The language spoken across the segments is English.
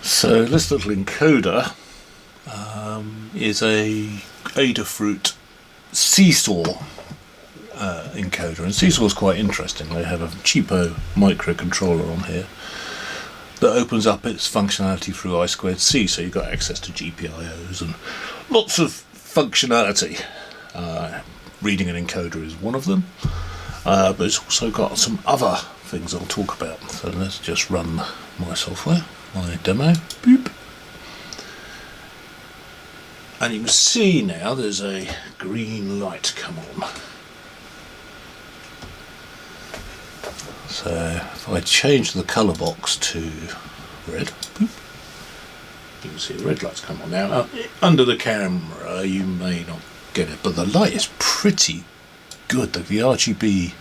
So this little encoder is a Adafruit SeeSaw encoder, and SeeSaw is quite interesting. They have a cheapo microcontroller on here that opens up its functionality through I2C, so you've got access to GPIOs and lots of functionality. Reading an encoder is one of them, but it's also got some other things I'll talk about. So let's just run my software, my demo. Boop. And you can see now there's a green light come on. So if I change the colour box to red, boop, you can see the red light's come on. Now under the camera you may not get it, but the light is pretty good. The RGB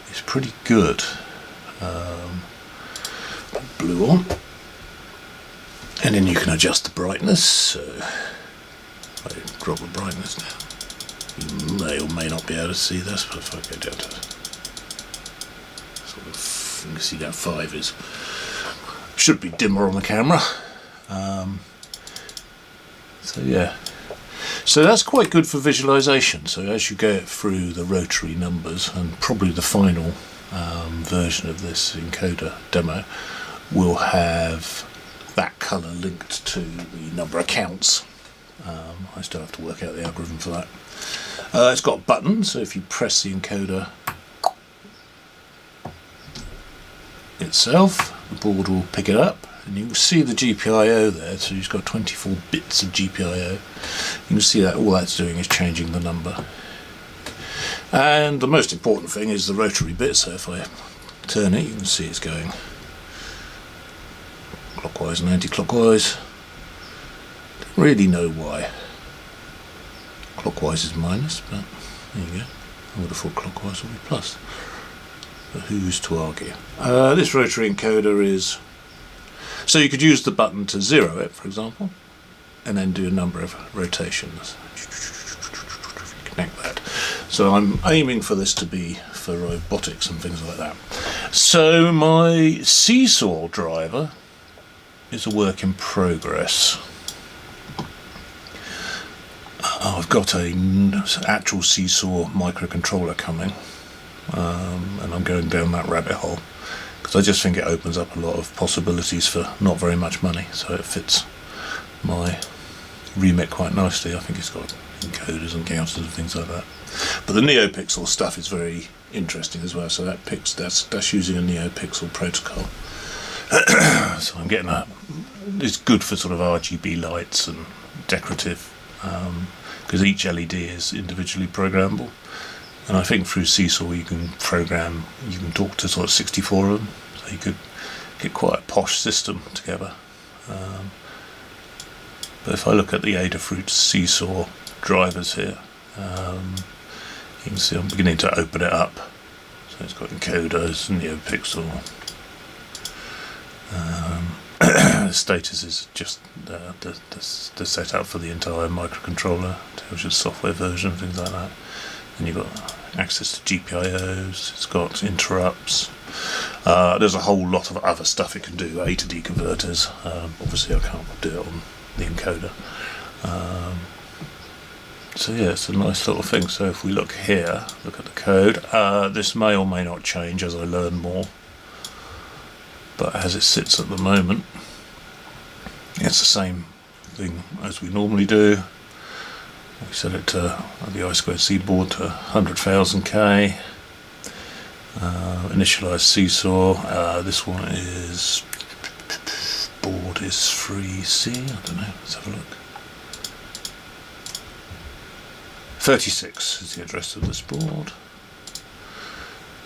is pretty good. Blue on, and then you can adjust the brightness. So if I drop the brightness down, you may or may not be able to see this, but if I go down to sort of, you can see that 5 is should be dimmer on the camera. So yeah, so that's quite good for visualization. So as you go through the rotary numbers, and probably the final version of this encoder demo will have that colour linked to the number of counts. I still have to work out the algorithm for that. It's got buttons, so if you press the encoder itself, the board will pick it up, and you can see the GPIO there. So you've got 24 bits of GPIO. You can see that all that's doing is changing the number. And the most important thing is the rotary bit. So if I turn it, you can see it's going clockwise and anti-clockwise. Don't really know why. Clockwise is minus, but there you go. I would have thought clockwise would be plus. But who's to argue? This rotary encoder is... So you could use the button to 0 it, for example, and then do a number of rotations. Connect that. So I'm aiming for this to be for robotics and things like that. So my SeeSaw driver is a work in progress. I've got an actual SeeSaw microcontroller coming, and I'm going down that rabbit hole because I just think it opens up a lot of possibilities for not very much money, so it fits my remit quite nicely. I think it's got encoders and counters and things like that. But the NeoPixel stuff is very interesting as well. So that's using a NeoPixel protocol. So I'm getting it's good for sort of RGB lights and decorative, because each LED is individually programmable. And I think through SeeSaw you can talk to sort of 64 of them, so you could get quite a posh system together. But if I look at the Adafruit SeeSaw drivers here, you can see I'm beginning to open it up. So it's got encoders, NeoPixel. The status is just the setup for the entire microcontroller. Tells you the software version, things like that. And you've got access to GPIOs. It's got interrupts. There's a whole lot of other stuff it can do. A to D converters. Obviously, I can't do it on the encoder. So yeah, it's a nice little thing. So if we look here, look at the code, this may or may not change as I learn more, but as it sits at the moment, it's the same thing as we normally do. We set it to the I2C board to 100,000 K, initialize SeeSaw. This one is, board is 3C, I don't know, let's have a look. 36 is the address of this board,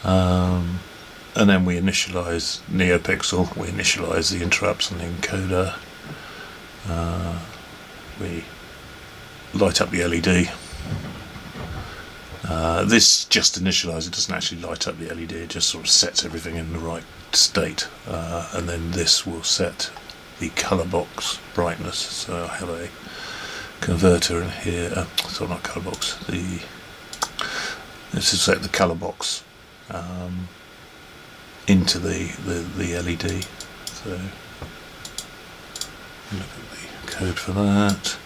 and then we initialize NeoPixel, we initialize the interrupts and the encoder, we light up the LED. This just initializes, it doesn't actually light up the LED, it just sort of sets everything in the right state, and then this will set the colour box brightness. So I have a converter in here, sorry, not colour box, this is set the colour box into the LED. So look at the code for that.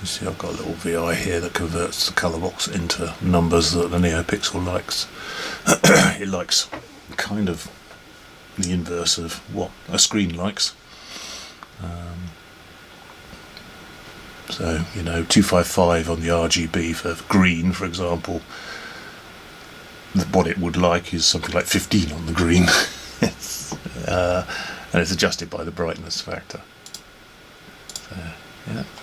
You see I've got a little VI here that converts the colour box into numbers that the NeoPixel likes. It likes kind of the inverse of what a screen likes. So, you know, 255 on the RGB for green, for example, what it would like is something like 15 on the green. And it's adjusted by the brightness factor. So,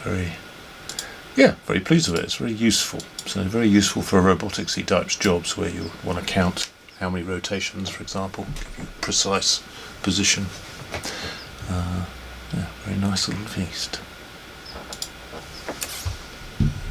very pleased with it. It's very useful. So very useful for roboticsy types jobs where you want to count how many rotations, for example, give you precise position. Very nice little feast.